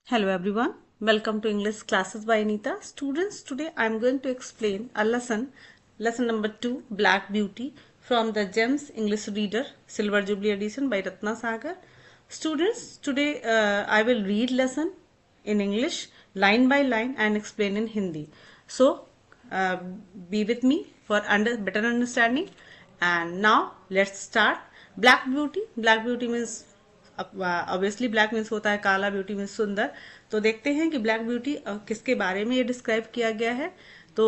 Hello everyone, welcome to English classes by Anita. Students, today I am going to explain a lesson number 2, Black Beauty from the Gems English Reader Silver Jubilee Edition by Ratna Sagar. Students, today I will read lesson in English line by line and explain in Hindi. So, uh, be with me for better understanding. And now let's start. Black Beauty. Black Beauty means obviously black means होता है काला, beauty means सुंदर. तो देखते हैं कि black beauty किसके बारे में ये डिस्क्राइब किया गया है. तो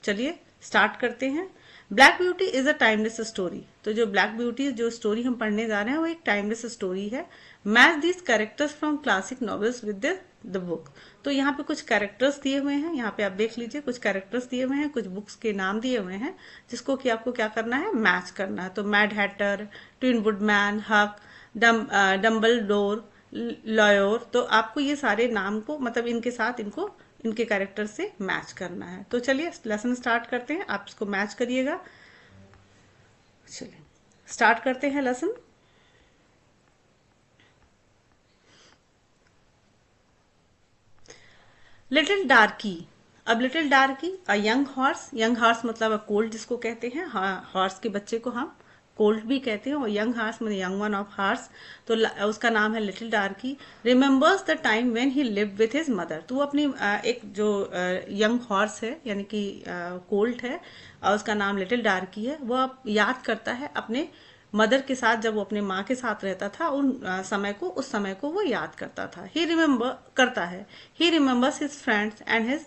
चलिए स्टार्ट करते हैं. Black beauty is a timeless story. तो जो ब्लैक ब्यूटी जो स्टोरी हम पढ़ने जा रहे हैं वो एक टाइमलेस स्टोरी है. Match this characters from classic novels with the book. तो यहाँ पे कुछ कैरेक्टर्स दिए हुए हैं, यहाँ पे आप देख लीजिए कुछ कैरेक्टर्स दिए हुए हैं, कुछ बुक्स के नाम दिए हुए हैं जिसको कि आपको क्या करना है, मैच करना है. तो मैड हैटर, ट्विन वुडमैन, हक, डम्बल डोर, लॉयर. तो आपको ये सारे नाम को मतलब इनके साथ इनके कैरेक्टर से मैच करना है. तो चलिए लेसन स्टार्ट करते हैं, आप इसको मैच करिएगा. चलिए स्टार्ट करते हैं लेसन. Little darkie. अब little darkie a young horse. Young horse मतलब कोल्ड जिसको कहते हैं. हॉर्स के बच्चे को हम कोल्ड भी कहते हैं. और यंग हार्स मतलब यंग वन ऑफ हार्स. तो उसका नाम है little डार्की. Remembers the time when he lived with his mother. तो वो अपनी एक जो यंग हॉर्स है यानी कि कोल्ड है और उसका नाम लिटिल डार्की है, वो अब याद करता है अपने मदर के साथ. जब वो अपने माँ के साथ रहता था उस समय को वो याद करता था. ही रिमेम्बर करता है. He remembers his friends and his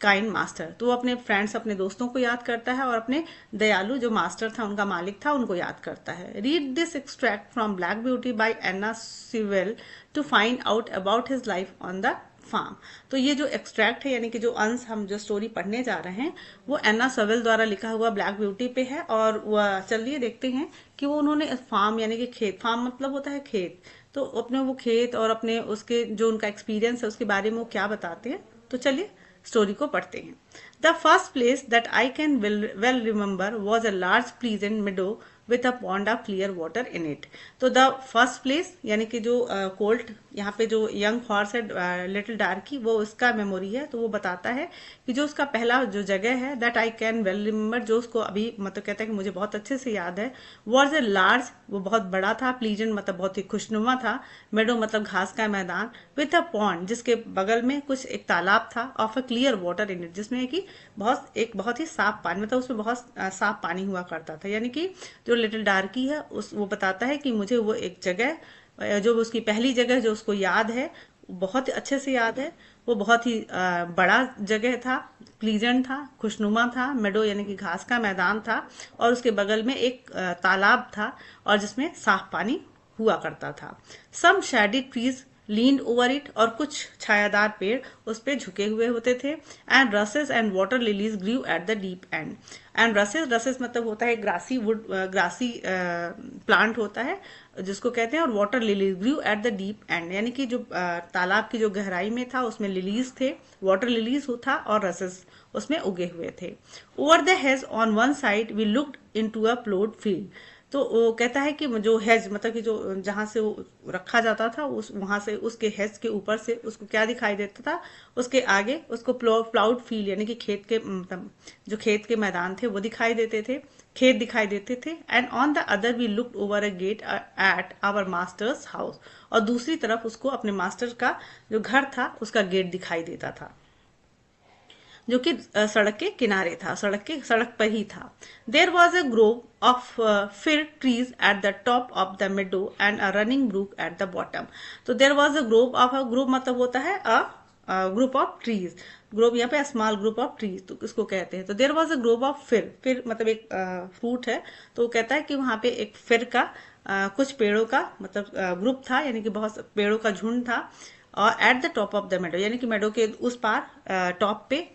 kind master. तो वो अपने फ्रेंड्स अपने दोस्तों को याद करता है और अपने दयालु जो मास्टर था उनका मालिक था उनको याद करता है. Read this extract from Black Beauty by Anna Sewell to find out about his life on the farm. तो ये जो एक्सट्रैक्ट है यानी कि जो अंश हम जो स्टोरी पढ़ने जा रहे हैं वो एना सवेल द्वारा लिखा हुआ ब्लैक ब्यूटी पे है. और वह चलिए देखते हैं कि वो उन्होंने फार्म यानी कि खेत, फार्म मतलब होता है खेत, तो अपने वो खेत और अपने उसके जो उनका एक्सपीरियंस है उसके बारे में वो क्या बताते हैं. तो चलिए स्टोरी को पढ़ते हैं. The first place that I can well remember was a large pleasant मिडो with a pond of clear water in it. तो द फर्स्ट प्लेस यानी कि जो कोल्ट यहाँ पे जो यंग हॉर्स है लिटिल डार्की, वो उसका मेमोरी है. तो वो बताता है कि जो उसका पहला जो जगह है that I can well remember, जो उसको अभी मतलब कहता है कि मुझे बहुत अच्छे से याद है. वॉज ए लार्ज, वो बहुत बड़ा था. प्लीजेंट मतलब बहुत ही खुशनुमा था. मेडो मतलब घास का मैदान. विथ अ पॉन्ड जिसके बगल में कुछ एक तालाब था. Of a clear water in it जिसमें कि बहुत ही साफ पानी, मतलब उसमें बहुत साफ पानी हुआ करता था. यानी कि जो लिटिल डार्की है वो बताता है कि मुझे वो एक जगह जो उसकी पहली जगह जो उसको याद है बहुत अच्छे से याद है. वो बहुत ही बड़ा जगह था, प्लीजेंट था, खुशनुमा था. मेडो यानी कि घास का मैदान था और उसके बगल में एक तालाब था और जिसमें साफ पानी हुआ करता था. Some shady trees leaned over it, और कुछ छायादार पेड़ उस पे झुके हुए होते थे. And rushes and water lilies grew at the deep end. And rushes मतलब होता है ग्रासी वुड, ग्रासी प्लांट होता है जिसको कहते हैं. और water lilies grew at the deep end यानी कि जो तालाब की जो गहराई में था उसमें लिलीज थे, वाटर लिलीज था और रसेस उसमें उगे हुए थे. Over the hedge on one side we looked into a ploughed field. तो वो कहता है कि जो हेज मतलब कि जो जहां से वो रखा जाता था उस वहां से उसके हेज के ऊपर से उसको क्या दिखाई देता था, उसके आगे उसको प्लाउड फील्ड यानी कि खेत के मतलब जो खेत के मैदान थे वो दिखाई देते थे, खेत दिखाई देते थे. And on the other we looked over a gate at our master's house. और दूसरी तरफ उसको अपने मास्टर का जो घर था उसका गेट दिखाई देता था जो कि सड़क के किनारे था, सड़क पर ही था. There was a grove of fir trees at the top of the meadow and a running brook at the bottom. तो देर वॉज अ ग्रोव मतलब होता है ग्रुप ऑफ ट्रीज. ग्रोव यहाँ पे स्मॉल ग्रुप ऑफ ट्रीज तो इसको कहते हैं. तो there was a grove of फिर मतलब एक फ्रूट है. तो वो कहता है कि वहां पे एक फिर का कुछ पेड़ों का मतलब ग्रुप था यानी कि बहुत पेड़ों का झुंड था. और eight the top of the मेडो यानी कि मेडो के उस पार टॉप पे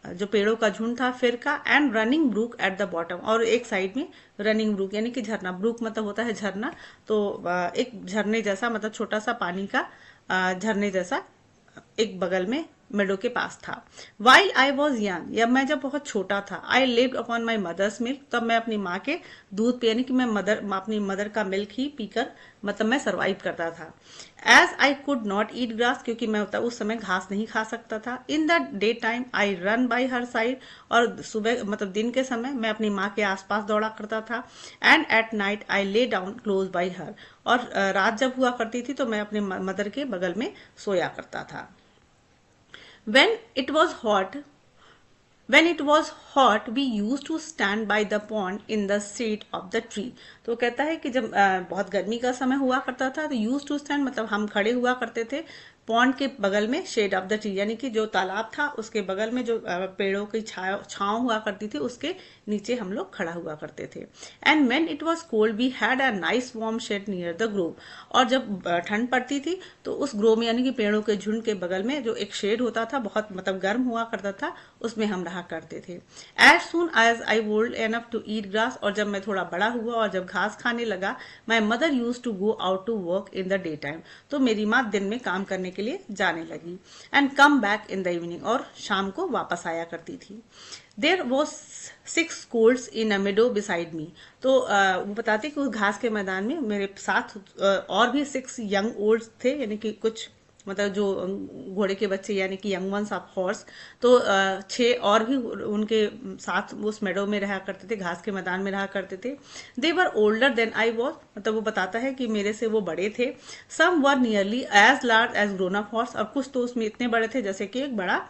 जो पेड़ों का झुंड था फिर का. And running brook at the bottom, और एक साइड में रनिंग ब्रूक यानी कि झरना. ब्रूक मतलब होता है झरना. तो एक झरने जैसा मतलब छोटा सा पानी का झरने जैसा एक बगल में मेडो के पास था। वाइल आई वॉज यंग, या मैं जब बहुत छोटा था, I lived upon my mother's milk, तब मैं अपनी माँ के दूध यानी कि मैं अपनी मदर का मिल्क ही पीकर मतलब मैं सरवाइव करता था। As I could not eat grass, क्योंकि मैं उस समय घास नहीं खा सकता था। In the day time I ran by her side, और सुबह मतलब दिन के समय मैं अपनी माँ के आसपास दौड़ा करता था। And at night I lay down close by her, और रात जब हुआ करती थी तो मैं अपने मदर के बगल में सोया करता था। When it was hot, when it was hot, we used to stand by the pond in the shade of the tree. तो कहता है कि जब बहुत गर्मी का समय हुआ करता था तो यूज टू स्टैंड मतलब हम खड़े हुआ करते थे पॉन्ड के बगल में, शेड ऑफ द ट्री यानी कि जो तालाब था उसके बगल में जो पेड़ों की छांव हुआ करती थी उसके नीचे हम लोग खड़ा हुआ करते थे। And when it was cold we had a nice warm shed near the grove, और जब ठंड पड़ती थी तो उस ग्रोव में यानी कि पेड़ों के झुंड के बगल में जो एक शेड होता था बहुत मतलब गर्म हुआ करता था, उसमें हम रहा करते थे। As soon as I old enough to eat grass, और जब मैं थोड़ा बड़ा हुआ और जब घास खाने लगा, my mother used to go out to work in the day time, तो मेरी माँ दिन में काम करने के लिए जाने लगी। And come back in the evening, और शाम को वापस आया करती थी। There was 6 colds in a Medo beside me, तो वो बताते कि उस घास के मैदान में मेरे साथ और भी 6 यंग ओल्ड्स थे, यानी कि कुछ मतलब जो घोड़े के बच्चे यानी कि यंग वंस ऑफ हॉर्स, तो 6 और भी उनके साथ उस मेडो में रहा करते थे, घास के मैदान में रहा करते थे। दे वर ओल्डर देन आई वॉज, मतलब वो बताता है कि मेरे से वो बड़े थे। Some were nearly as large as grown up horse, और कुछ तो उसमें इतने बड़े थे जैसे कि एक बड़ा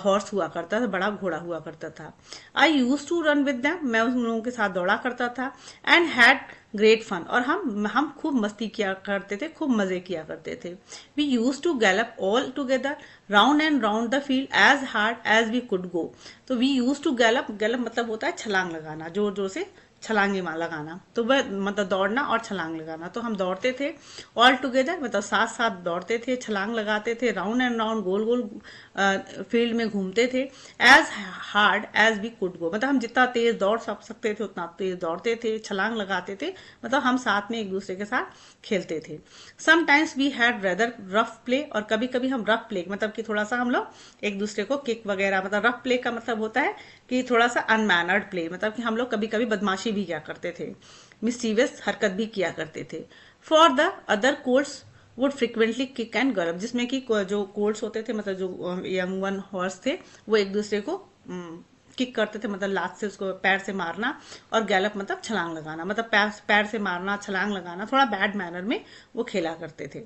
हॉर्स हुआ करता था, बड़ा घोड़ा हुआ करता था। I used to run with them, मैं उन लोगों के साथ दौड़ा करता था। एंड हैड ग्रेट फन, और हम खूब मस्ती किया करते थे, खूब मजे किया करते थे। We used to gallop all together round and round the field as hard as we could go, तो we used to gallop, gallop मतलब होता है छलांग लगाना, जोर जोर से छलांगे लगाना, तो वह मतलब दौड़ना और छलांग लगाना, तो हम दौड़ते थे ऑल टुगेदर मतलब साथ साथ दौड़ते थे, छलांग लगाते थे, राउंड एंड राउंड गोल गोल फील्ड में घूमते थे। As hard as we could go, मतलब हम जितना तेज दौड़ सकते थे उतना तेज दौड़ते थे, छलांग लगाते थे, मतलब हम साथ में एक दूसरे के साथ खेलते थे। Sometimes we had rather rough play, और कभी कभी हम रफ प्ले मतलब कि थोड़ा सा हम लोग एक दूसरे को किक वगैरह, मतलब रफ प्ले का मतलब होता है कि थोड़ा सा अनमैनर्ड प्ले, मतलब कि हम लोग कभी कभी बदमाशी भी किया करते थे, मिस्चीवियस हरकत भी किया करते थे। For the other colts would frequently kick and gallop, जिसमें कि जो कोर्स होते थे मतलब जो यंग वन हॉर्स थे वो एक दूसरे को किक करते थे, मतलब लात से उसको पैर से मारना, और गैलप मतलब छलांग लगाना, मतलब पैर से मारना, छलांग लगाना, थोड़ा बैड मैनर में वो खेला करते थे।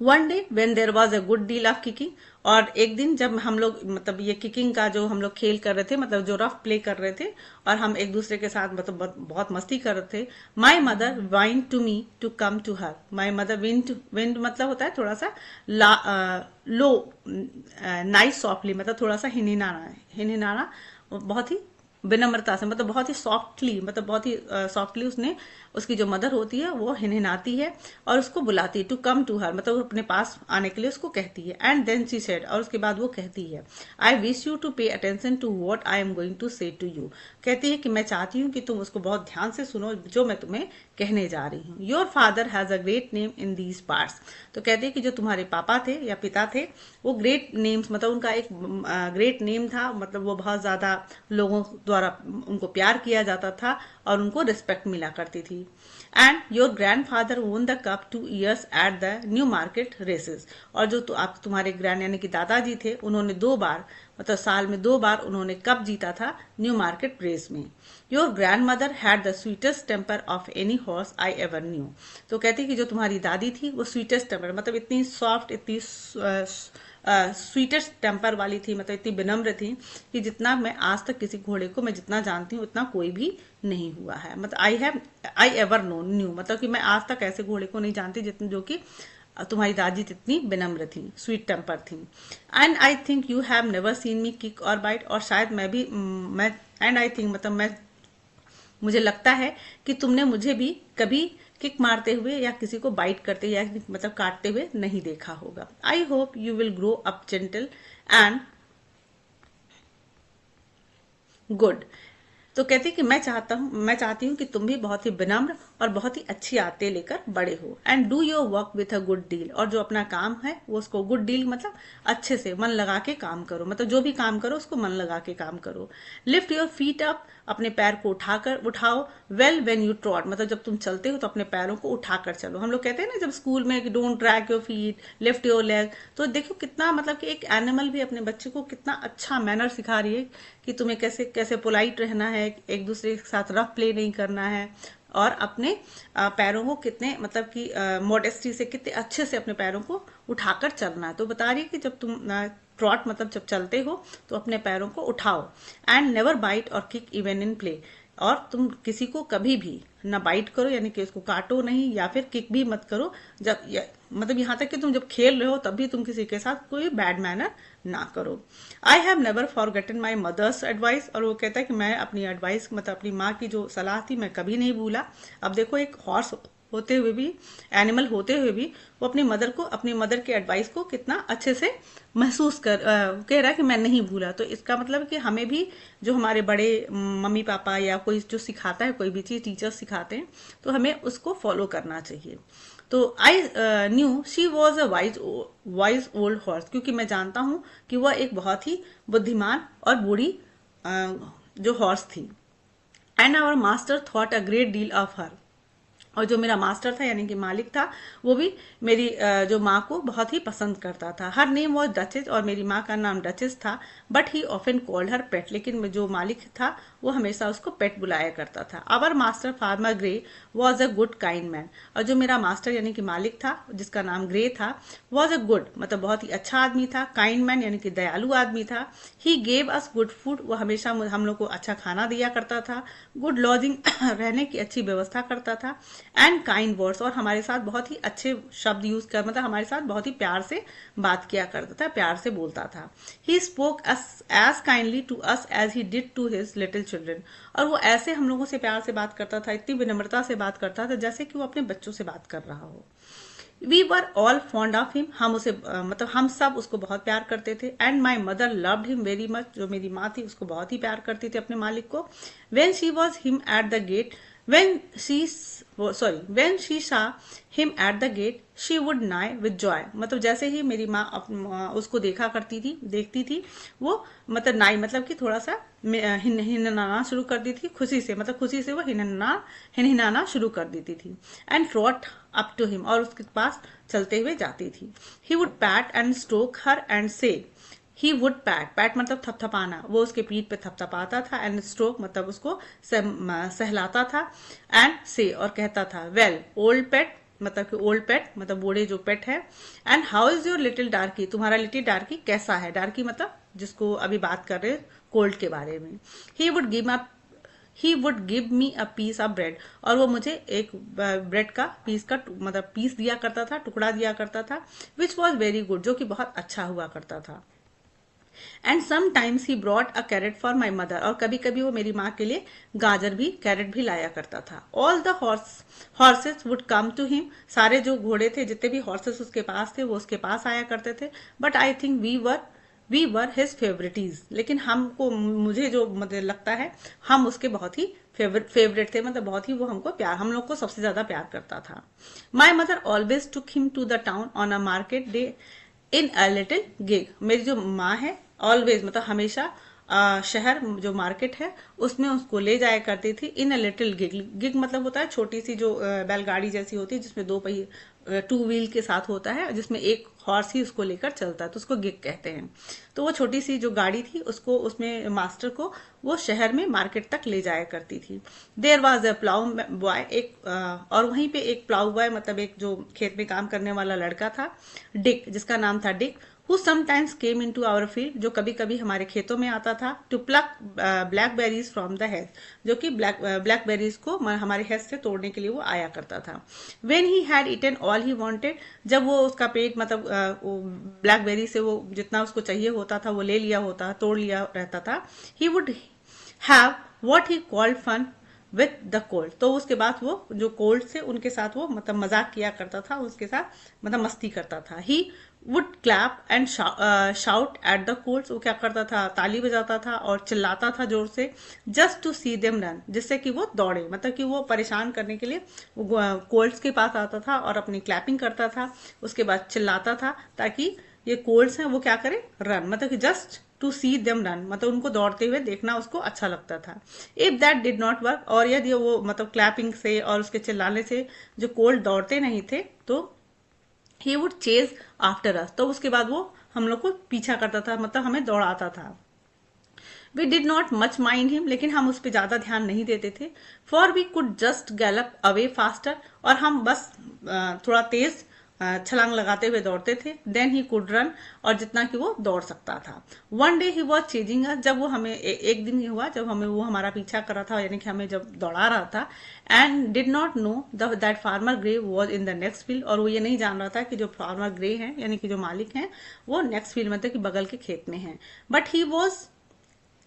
One day when there was a good deal of kicking, और एक दिन जब हम लोग मतलब ये किकिंग का जो हम लोग खेल कर रहे थे, मतलब जो रफ प्ले कर रहे थे और हम एक दूसरे के साथ मतलब बहुत मस्ती कर रहे थे, my mother wind to me to come to her, my mother wind मतलब होता है थोड़ा सा लो, नाइस सॉफ्टली मतलब थोड़ा सा हिनहिनाना बहुत ही विनम्रता से, मतलब बहुत ही सॉफ्टली, मतलब बहुत ही सॉफ्टली उसने उसकी जो मदर होती है वो हिनहिनाती है और उसको बुलाती है टू कम टू हर, मतलब अपने पास आने के लिए उसको कहती है। एंड देन शी सेड, और उसके बाद वो कहती है, I wish you to pay attention to what I am going to say to you, कहती है कि मैं चाहती हूँ कि तुम उसको बहुत ध्यान से सुनो जो मैं तुम्हें कहने जा रही हूँ। Your father has a great name in these parts, तो कहती है कि जो तुम्हारे पापा थे या पिता थे वो ग्रेट नेम्स, मतलब उनका एक ग्रेट नेम था, मतलब वो बहुत ज्यादा लोगों द्वारा उनको प्यार किया जाता था और उनको रिस्पेक्ट मिला करती थी। And your grandfather won the cup 2 years at the Newmarket races, और जो आप तुम्हारे ग्रैंड यानी कि दादाजी थे उन्होंने 2 बार मतलब साल में 2 बार उन्होंने कप जीता था न्यू मार्केट रेस में। Your grandmother had the sweetest temper of any horse I ever knew, तो कहती कि जो तुम्हारी दादी थी वो स्वीटेस्ट टेम्पर मतलब इतनी सॉफ्ट, इतनी स्वीटेस्ट टेम्पर वाली थी, मतलब इतनी विनम्र थी कि जितना मैं आज तक किसी घोड़े को मैं जितना जानती हूँ उतना कोई भी नहीं हुआ है, मतलब आई एवर न्यू, मतलब कि मैं आज तक ऐसे घोड़े को नहीं जानती जितनी जो कि तुम्हारी दादी जितनी विनम्र थी, स्वीट टेम्पर थी। And I think you have never seen me kick और बाइट, और शायद मैं एंड आई थिंक मतलब मुझे लगता है कि तुमने मुझे भी कभी किक मारते हुए या किसी को बाइट करते या मतलब काटते हुए नहीं देखा होगा। I hope you will grow up gentle and good, तो कहती कि मैं चाहती हूँ कि तुम भी बहुत ही विनम्र और बहुत ही अच्छी आदतें लेकर बड़े हो। And do your work with a good deal, और जो अपना काम है वो उसको गुड डील मतलब अच्छे से मन लगा के काम करो, मतलब जो भी काम करो उसको मन लगा के काम करो। लिफ्ट योर फीट अप, अपने पैर को उठाओ। वेल व्हेन यू ट्रॉट, मतलब जब तुम चलते हो तो अपने पैरों को उठाकर चलो। हम लोग कहते हैं ना जब स्कूल में, don't drag your feet, lift your leg. तो देखो कितना, मतलब कि एक एनिमल भी अपने बच्चे को कितना अच्छा मैनर सिखा रही है कि तुम्हें कैसे कैसे पोलाइट रहना है, एक दूसरे के साथ रफ प्ले नहीं करना है, और अपने पैरों को कितने, मतलब कि मॉडेस्टी से, कितने अच्छे से अपने पैरों को उठाकर चलना है। तो बता रही है कि जब तुम ट्रॉट मतलब जब चलते हो तो अपने पैरों को उठाओ। एंड नेवर बाइट और किक इवन इन प्ले, और तुम किसी को कभी भी ना बाइट करो, यानी कि उसको काटो नहीं, या फिर किक भी मत करो। मतलब यहाँ तक कि तुम जब खेल रहे हो तब भी तुम किसी के साथ कोई बैड मैनर ना करो। I have never forgotten my mother's advice, और वो कहता है कि मैं अपनी एडवाइस, मतलब अपनी माँ की जो सलाह थी, मैं कभी नहीं भूला। अब देखो एक हॉर्स होते हुए भी, एनिमल होते हुए भी, वो अपनी मदर की एडवाइस को कितना अच्छे से महसूस कह रहा है कि मैं नहीं भूला। तो इसका मतलब कि हमें भी जो हमारे बड़े मम्मी पापा या कोई जो सिखाता है, कोई भी चीज टीचर सिखाते हैं, तो हमें उसको फॉलो करना चाहिए। तो I knew she was a wise old horse, क्योंकि मैं जानता हूं कि वह एक बहुत ही बुद्धिमान और बूढ़ी जो हॉर्स थी। And our master thought a great deal of her, और जो मेरा मास्टर था यानी कि मालिक था, वो भी मेरी जो माँ को बहुत ही पसंद करता था। हर नेम वॉज डचेस, और मेरी माँ का नाम डचेस था। But he often called her pet, लेकिन जो मालिक था वो हमेशा उसको पेट बुलाया करता था। Our master Farmer Grey was a good kind man, और जो मेरा मास्टर यानी कि मालिक था जिसका नाम ग्रे था, वॉज अ गुड मतलब बहुत ही अच्छा आदमी था, काइंड मैन यानी कि दयालु आदमी था। He gave us good food, वो हमेशा हम लोग को अच्छा खाना दिया करता था। गुड लॉजिंग रहने की अच्छी व्यवस्था करता था। एंड काइंड वर्ड्स, और हमारे साथ बहुत ही अच्छे शब्द यूज कर, मतलब हमारे साथ बहुत ही प्यार से बात किया करता था, प्यार से बोलता था। He spoke us as kindly to us as he did to his little children, और वो ऐसे हम लोगों से प्यार से बात करता था, इतनी विनम्रता से बात करता था जैसे कि वो अपने बच्चों से बात कर रहा हो। We were all fond of him, हम उसे मतलब हम सब उसको बहुत प्यार करते थे। And my mother loved him very much, जो मेरी माँ थी उसको बहुत ही प्यार करती थी अपने मालिक को। When she was him at the gate, when she when she saw him at the gate she would nigh with joy, मतलब जैसे ही मेरी माँ उसको देखती थी, वो मतलब नाई मतलब कि थोड़ा सा हिनहिनाना शुरू कर दी थी, खुशी से, मतलब खुशी से वो हिनहिनाना शुरू कर देती थी। And trot up to him, और उसके पास चलते हुए जाती थी। He would pat and stroke her and say, he would PAT मतलब थपथपाना, वो उसके पीठ पे थपथपाता था। एंड स्ट्रोक मतलब उसको सहलाता था। एंड से, और कहता था, वेल ओल्ड पेट मतलब कि ओल्ड पेट मतलब बूढ़े जो पेट है। And how is your little डार्की, तुम्हारा लिटिल डार्की कैसा है। डार्की मतलब जिसको अभी बात कर रहे कोल्ड के बारे में। He would give me a piece of bread, और वो मुझे एक ब्रेड का पीस का मतलब पीस दिया करता था, टुकड़ा दिया करता था। विच वॉज वेरी गुड, जो कि बहुत अच्छा हुआ करता था। And sometimes he brought a carrot for my mother, और कभी कभी वो मेरी माँ के लिए कैरेट भी लाया करता था। All the horses would come to him, सारे जो घोड़े थे, जितने भी हॉर्सेस उसके पास थे, वो उसके पास आया करते थे। But I think we were his favourites, लेकिन मुझे जो मतलब लगता है, हम उसके बहुत ही फेवरेट थे, मतलब बहुत ही वो हम लोग को सबसे ज्यादा प्यार करता था। My mother always took him to the town on a market day in a little gig, मेरी जो माँ है ऑलवेज मतलब हमेशा शहर जो मार्केट है उसमें उसको ले जाया करती थी। इन अ लिटिल गिग, गिग मतलब होता है छोटी सी जो बैलगाड़ी जैसी होती है, जिसमें दो पहिए टू व्हील के साथ होता है, जिसमें एक हॉर्स ही उसको लेकर चलता है, तो उसको गिग कहते हैं। तो वो छोटी सी जो गाड़ी थी उसको, उसमें मास्टर को वो शहर में मार्केट तक ले जाया करती थी। There was a plough boy, और वहीं पे एक प्लाउ बॉय मतलब एक जो खेत में काम करने वाला लड़का था, डिक, जिसका नाम था Dick, who sometimes came into our field, जो कभी कभी हमारे खेतों में आता था, to pluck blackberries from the hedge, जो कि blackberries को हमारे hedge से तोड़ने के लिए वो आया करता था। when he had eaten all he wanted, जब वो उसका पेट मतलब ब्लैकबेरी से वो जितना उसको चाहिए होता था वो ले लिया होता, तोड़ लिया रहता था, he would have what he called fun with the cold. तो उसके बाद वो जो कोल्ड से उनके साथ वो मतलब मजाक किया करता था, उसके साथ मतलब मस्ती करता था। He would clap and shout at the colds, वो क्या करता था, ताली बजाता था और चिल्लाता था जोर से, just to see them run, जिससे कि वो दौड़े, मतलब कि वो परेशान करने के लिए वो कोल्ड्स के पास आता था और अपनी क्लैपिंग करता था, उसके बाद चिल्लाता था ताकि ये कोल्ड्स हैं वो क्या करें, रन, मतलब कि just to see them run, मतलब उनको दौड़ते हुए देखना उसको अच्छा लगता था। If that did not work, और यदि वो मतलब क्लैपिंग से और उसके चिल्लाने से जो कोल्ड दौड़ते नहीं थे तो he would chase after us, तो उसके बाद वो हम लोग को पीछा करता था, मतलब हमें दौड़ाता था। We did not much mind him, लेकिन हम उस पर ज्यादा ध्यान नहीं देते थे। For we could just gallop away faster, और हम बस थोड़ा तेज छलांग लगाते हुए दौड़ते थे। देन ही कुड रन, और जितना कि वो दौड़ सकता था। One day he was chasing us, जब वो हमें एक दिन ही हुआ जब हमें वो हमारा पीछा कर रहा था, यानी कि हमें जब दौड़ा रहा था। And did not know that farmer Grey was in the next field, और वो ये नहीं जान रहा था कि जो फार्मर ग्रे हैं यानी कि जो मालिक हैं वो नेक्स्ट फील्ड मतलब कि बगल के खेत में हैं। बट ही वॉज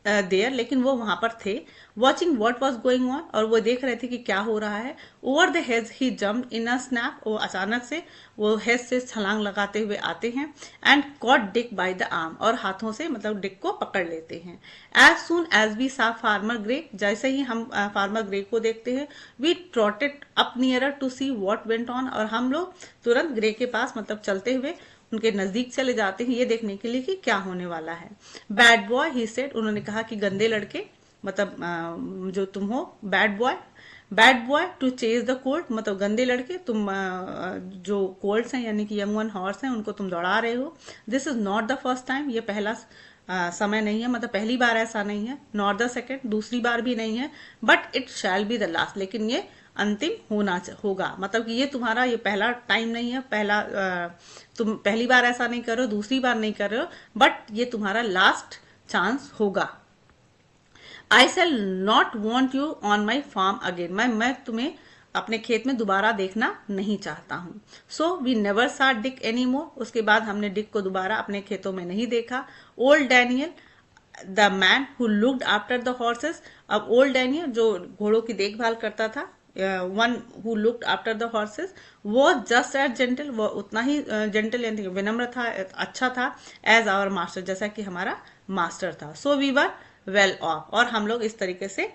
देयर, लेकिन वो वहां पर थे। Watching what was going on, और वो देख रहे थे कि क्या हो रहा है। Over the hedge he jump in a snap, वो अचानक से वो हेज से छलांग लगाते हुए आते हैं। And caught Dick by the arm, और हाथों से मतलब डिक को पकड़ लेते हैं। As soon as we saw Farmer Grey, जैसे ही हम फार्मर ग्रे को देखते हैं, we trotted up nearer to see what went on, और हम लोग तुरंत ग्रे के पास मतलब चलते हुए उनके नजदीक चले जाते हैं ये देखने के लिए कि क्या होने वाला है। बैड बॉय ही सेड, उन्होंने कहा कि गंदे लड़के, मतलब जो तुम हो bad boy. Bad boy to chase the colt, मतलब गंदे लड़के, तुम जो कोल्ड्स हैं यानी कि यंग वन हॉर्स हैं उनको तुम दौड़ा रहे हो। This is not the first time, ये पहला समय नहीं है, मतलब पहली बार ऐसा नहीं है। नॉट द सेकेंड, दूसरी बार भी नहीं है। But it shall be the last, लेकिन ये अंतिम होगा, मतलब कि ये तुम्हारा ये पहला टाइम नहीं है, तुम पहली बार ऐसा नहीं कर रहे हो, दूसरी बार नहीं कर रहे हो, बट ये तुम्हारा लास्ट चांस होगा। I shall not want you on my farm again, मैं तुम्हें अपने खेत में दोबारा देखना नहीं चाहता हूं। सो वी नेवर सा डिक एनी मोर, उसके बाद हमने डिक को दोबारा अपने खेतों में नहीं देखा। Old Daniel the man who looked after the horses, अब ओल्ड डैनियल जो घोड़ों की देखभाल करता था, one who looked after the horses, वो जस्ट एज जेंटल, वो उतना ही जेंटल यानी विनम्र था, अच्छा था, एज आवर मास्टर, जैसा कि हमारा मास्टर था। So we were well off, और हम लोग इस तरीके से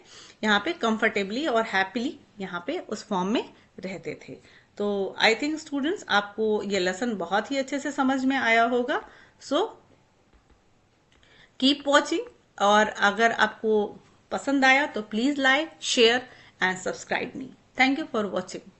यहाँ पे कंफर्टेबली और हैप्पीली यहाँ पे उस फॉर्म में रहते थे। तो आई थिंक स्टूडेंट्स आपको ये लेसन बहुत ही अच्छे से समझ में आया होगा। सो कीप वॉचिंग, और अगर आपको पसंद आया तो please like share and subscribe me. Thank you for watching.